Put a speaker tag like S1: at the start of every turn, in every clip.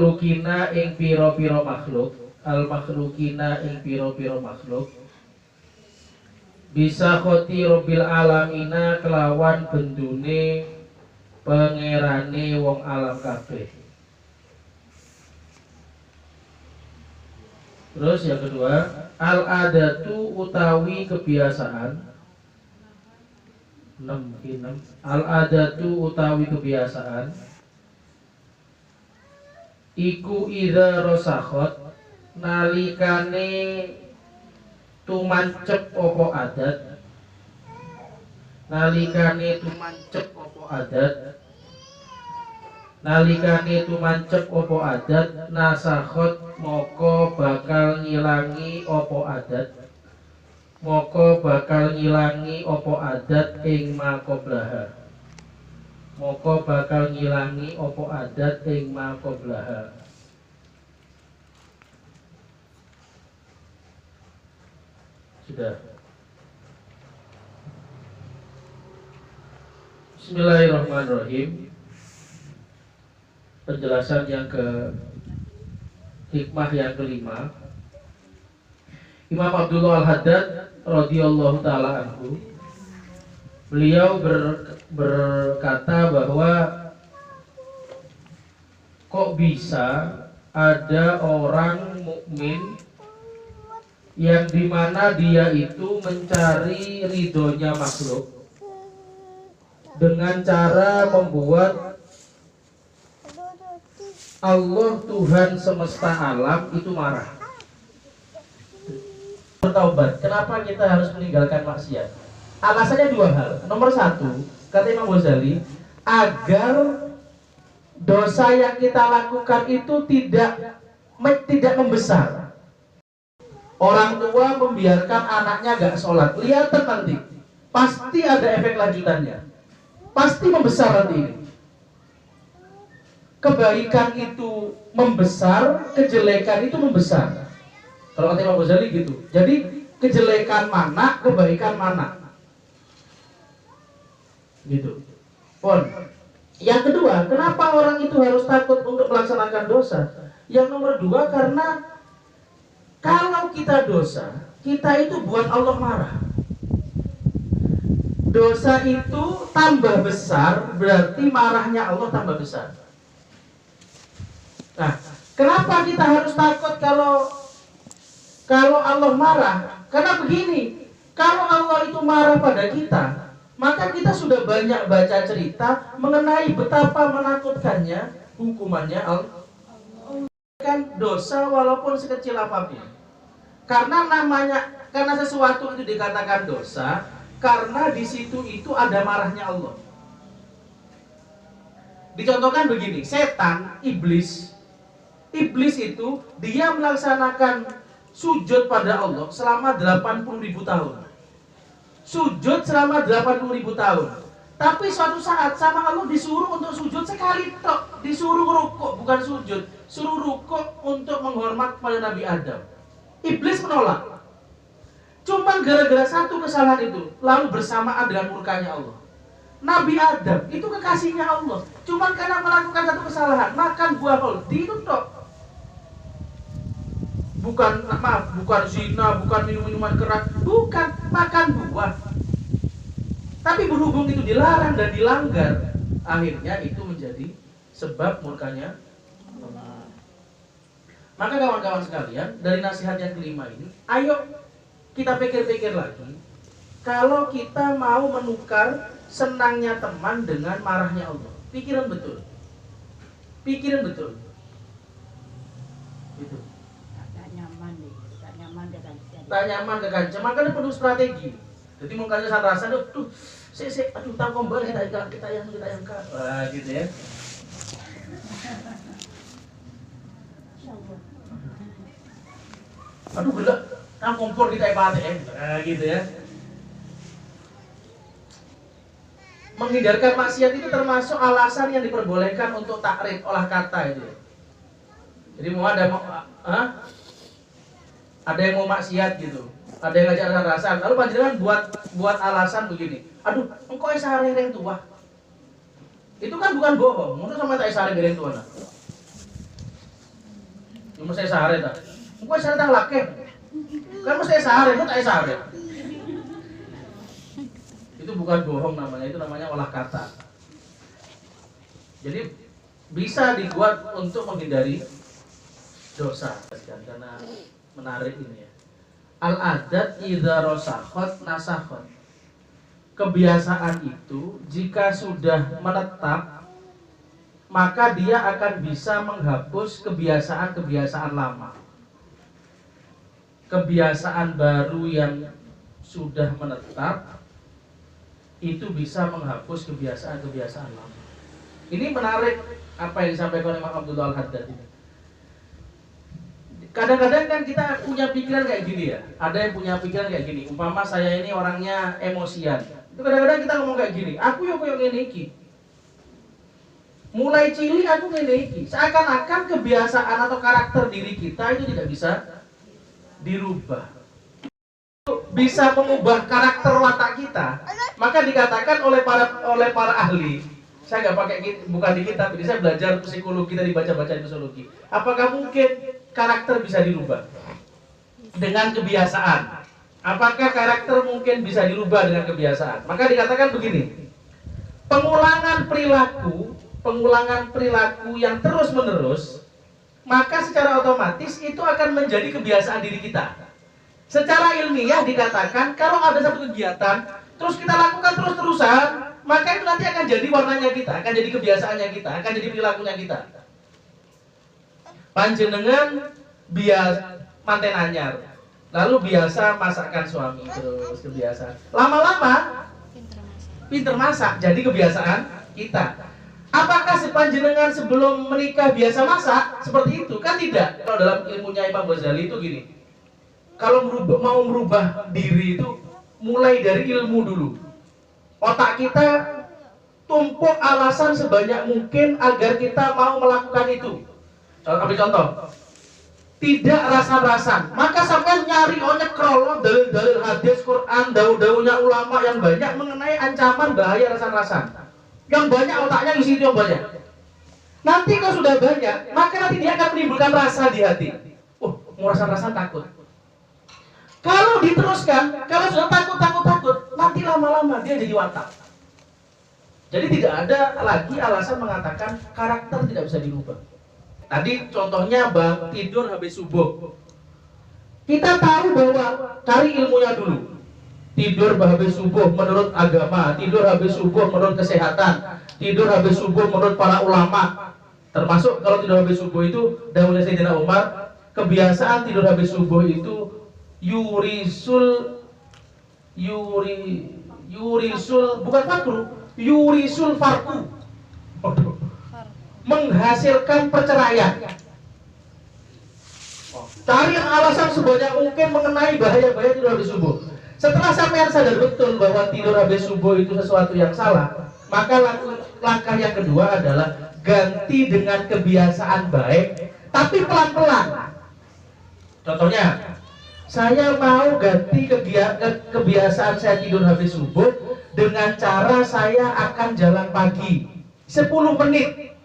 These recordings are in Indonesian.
S1: makhlukina ing piro-piro makhluk, al makhlukina ing piro-piro makhluk, bisa khoti robil alamina kelawan bendune pangerane wong alam kabeh. Terus yang kedua, al adatu utawi kebiasaan. 6. Al adatu utawi kebiasaan iku idza rosakhot nalikane tumancep opo adat, nalikane tumancep opo adat, nalikane tumancep opo adat, nasakhot moko bakal ngilangi opo adat, moko bakal ngilangi opo adat ing makoblaha, moko bakal ngilangi opo adat ing makoblaha. Sudah. Bismillahirrahmanirrahim. Penjelasan yang ke hikmah yang kelima. Imam Abdullah Al-Haddad radhiyallahu taala anhu, beliau berkata bahwa kok bisa ada orang mukmin yang dimana dia itu mencari ridhonya makhluk dengan cara membuat Allah Tuhan semesta alam itu marah. Bertaubat, kenapa kita harus meninggalkan maksiat? Alasannya dua hal. Nomor satu, kata Imam Ghazali, agar dosa yang kita lakukan itu tidak membesar. Orang tua membiarkan anaknya gak sholat, lihat nanti pasti ada efek lanjutannya, pasti membesar nanti ini. Kebaikan itu membesar, kejelekan itu membesar. Kalau kata Imam Ghazali gitu. Jadi kejelekan mana, kebaikan mana, gitu. Pon. Yang kedua, kenapa orang itu harus takut untuk melaksanakan dosa? Yang nomor dua, karena kalau kita dosa, kita itu buat Allah marah. Dosa itu tambah besar, berarti marahnya Allah tambah besar. Nah, kenapa kita harus takut kalau Allah marah? Karena begini, kalau Allah itu marah pada kita, maka kita sudah banyak baca cerita mengenai betapa menakutkannya hukumannya Allah. Kan dosa walaupun sekecil apapun. Karena sesuatu itu dikatakan dosa, karena di situ itu ada marahnya Allah. Dicontohkan begini, setan, iblis itu dia melaksanakan sujud pada Allah selama 80.000 tahun. Sujud selama 80.000 tahun. Tapi suatu saat sama Allah disuruh untuk sujud sekali tok, disuruh rukuk, bukan sujud, suruh rukuk untuk menghormat pada Nabi Adam. Iblis menolak. Cuman gara-gara satu kesalahan itu, lalu bersamaan dengan murkanya Allah. Nabi Adam itu kekasihnya Allah, cuman karena melakukan satu kesalahan, makan buah holdi itu tok. Bukan zina, bukan minum-minuman keras, bukan makan buah. Tapi berhubung itu dilarang dan dilanggar, akhirnya itu menjadi sebab murkanya Allah. Maka kawan-kawan sekalian, dari nasihat yang kelima ini, ayo kita pikir-pikir lagi. Kalau kita mau menukar senangnya teman dengan marahnya Allah, pikiran betul. Pikiran betul. Itu. Tak nyaman ke kancam, makanya penuh strategi. Jadi mukanya rasa tuh, aduh tak kompor kita yang wah gitu ya. Aduh gelap, tak kompor kita gitu ya. Menghindarkan maksiat itu termasuk alasan yang diperbolehkan untuk takrif olah kata itu. Jadi ada yang mau maksiat gitu, ada yang ngajak rasa-rasa, lalu panjenengan buat alasan begini, aduh engkau sehari yang tua, itu kan bukan bohong, menurut sama tak sehari yang tua. Cuma saya sehari tak. Bukan saya tang laki. Kan mesti sehari, itu tak sehari. Itu bukan bohong namanya, itu namanya olah kata. Jadi bisa dibuat untuk menghindari dosa, karena menarik ini ya. Al-adat idza rasakhot nasakhot. Kebiasaan itu jika sudah menetap, maka dia akan bisa menghapus kebiasaan-kebiasaan lama. Kebiasaan baru yang sudah menetap itu bisa menghapus kebiasaan-kebiasaan lama. Ini menarik apa yang disampaikan oleh Imam Abdullah Al-Haddad ini. Kadang-kadang kan kita punya pikiran kayak gini ya. Ada yang punya pikiran kayak gini. Umpama saya ini orangnya emosian. Itu kadang-kadang kita ngomong kayak gini. Aku yo koyo ngene iki. Mulai cilik aku ngene iki. Seakan-akan kebiasaan atau karakter diri kita itu tidak bisa dirubah. Bisa mengubah karakter watak kita, maka dikatakan oleh para ahli. Saya nggak pakai, bukan di kitab, jadi saya belajar psikologi tadi, baca-baca psikologi. Apakah mungkin karakter bisa dirubah dengan kebiasaan? Apakah karakter mungkin bisa dirubah dengan kebiasaan? Maka dikatakan begini, pengulangan perilaku yang terus-menerus, maka secara otomatis itu akan menjadi kebiasaan diri kita. Secara ilmiah dikatakan kalau ada satu kegiatan terus kita lakukan terus-terusan, maka itu nanti akan jadi warnanya kita, akan jadi kebiasaannya kita, akan jadi perilakunya kita. Panjenengan biasa manten anyar, lalu biasa masakan suami, terus kebiasaan. Lama-lama pinter masak, jadi kebiasaan kita. Apakah sepanjenengan sebelum menikah biasa masak? Seperti itu? Kan tidak. Kalau dalam ilmunya Imam Ghazali itu gini, kalau mau merubah diri itu mulai dari ilmu dulu. Otak kita tumpuk alasan sebanyak mungkin agar kita mau melakukan itu. Ambil contoh, tidak rasan-rasan, maka sampai nyari nyekrol dalil-dalil hadis Quran, daun-daunnya ulama yang banyak mengenai ancaman bahaya rasan-rasan. Yang banyak otaknya isi itu yang banyak. Nanti kalau sudah banyak, maka nanti dia akan menimbulkan rasa di hati. Mau rasan-rasan takut. Kalau diteruskan, kalau sudah takut, nanti lama-lama dia jadi watak. Jadi tidak ada lagi alasan mengatakan karakter tidak bisa dirubah. Tadi contohnya bang tidur habis subuh. Kita tahu bahwa cari ilmunya dulu. Tidur habis subuh menurut agama, tidur habis subuh menurut kesehatan, tidur habis subuh menurut para ulama. Termasuk kalau tidur habis subuh itu dahulunya Sayyidina Umar, kebiasaan tidur habis subuh itu yurisul bukan fakru, yurisul farku, menghasilkan perceraian. Cari alasan sebanyak mungkin mengenai bahaya-bahaya tidur habis subuh. Setelah sampean sadar betul bahwa tidur habis subuh itu sesuatu yang salah, maka langkah yang kedua adalah ganti dengan kebiasaan baik, tapi pelan-pelan. Contohnya, saya mau ganti kebiasaan saya tidur habis subuh dengan cara saya akan jalan pagi 10 menit.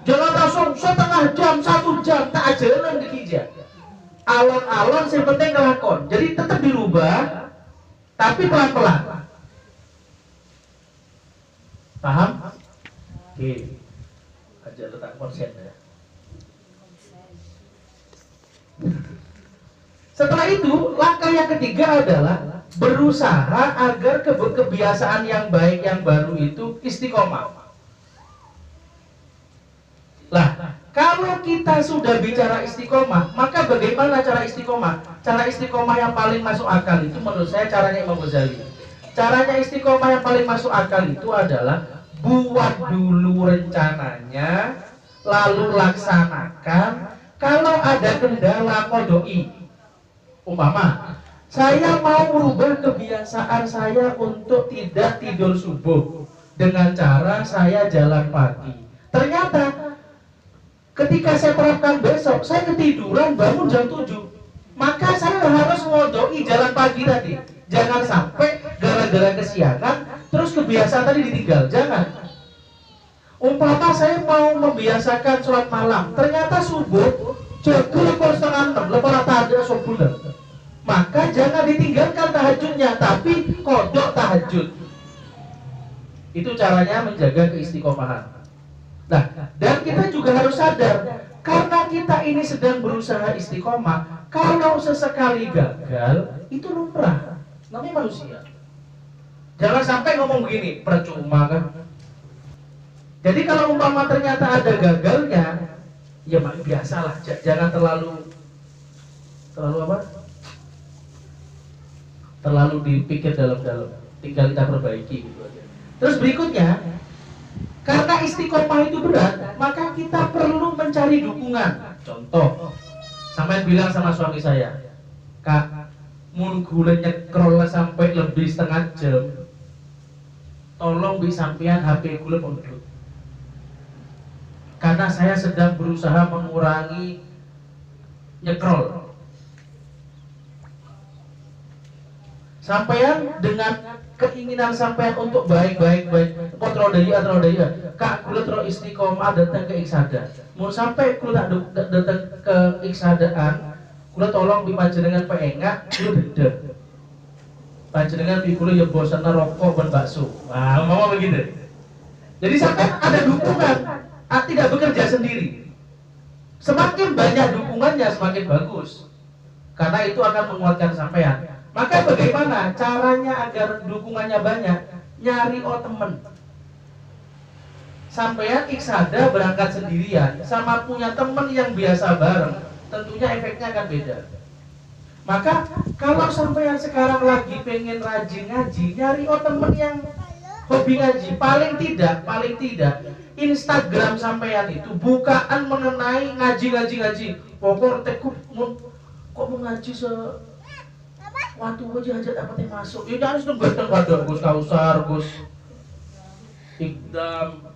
S1: Jalan langsung setengah jam, 1 jam, tak jalan di kijak. Alon-alon yang penting ngelakon. Jadi tetap dirubah, tapi pelan-pelan. Paham? Oke. Aja letak konsen ya. Setelah itu, langkah yang ketiga adalah berusaha agar kebiasaan yang baik yang baru itu istiqomah. Lah, kalau kita sudah bicara istiqomah, maka bagaimana cara istiqomah? Cara istiqomah yang paling masuk akal itu menurut saya caranya Imam Ghazali. Caranya istiqomah yang paling masuk akal itu adalah buat dulu rencananya, lalu laksanakan. Kalau ada kendala kodoi, umpama saya mau merubah kebiasaan saya untuk tidak tidur subuh dengan cara saya jalan pagi. Ternyata ketika saya terapkan besok, saya ketiduran bangun jam 7. Maka saya harus ngodoi jalan pagi tadi. Jangan sampai gara-gara kesiangan terus kebiasaan tadi ditinggal. Jangan. Umpama saya mau membiasakan sholat malam, ternyata subuh jago sok bulan. Maka jangan ditinggalkan tahajudnya, tapi kodok tahajud. Itu caranya menjaga keistiqomahan. Nah, dan kita juga harus sadar, karena kita ini sedang berusaha istiqomah, kalau sesekali gagal, itu lumrah. Namanya manusia. Jangan sampai ngomong begini, percuma kan. Jadi kalau umpama ternyata ada gagalnya, ya biasalah, jangan terlalu apa? Terlalu dipikir dalam-dalam. Tinggal kita perbaiki gitu aja. Terus berikutnya, karena istiqomah itu berat, maka kita perlu mencari dukungan. Contoh, sampai bilang sama suami saya, Kak, mun gula nyekrol sampai lebih setengah jam, tolong disampian HP gula pondok. Karena saya sedang berusaha mengurangi nyekrol. Sampean dengan keinginan sampean untuk baik, kontrol daya, Kak, kula terus istiqomah datang ke Iksada. Mau sampai kula tak datang ke Iksadaan, kula tolong di panjenengan pengak, kula denda. Panjenengan di kula ya bosan rokok dan bakso. Nah, mau begitu. Jadi sampai ada dukungan, tidak bekerja sendiri. Semakin banyak dukungannya semakin bagus. Karena itu akan menguatkan sampean. Maka bagaimana caranya agar dukungannya banyak? Nyari temen. Sampean Iksada berangkat sendirian sama punya temen yang biasa bareng, tentunya efeknya akan beda. Maka kalau sampean sekarang lagi pengen rajin ngaji, nyari temen yang hobi ngaji. Paling tidak Instagram sampean itu bukaan mengenai ngaji. Pokok tekuk kok mau ngaji waktu aja dapat yang masuk. Ya harus dong Gus Kausar, Gus Ikdam,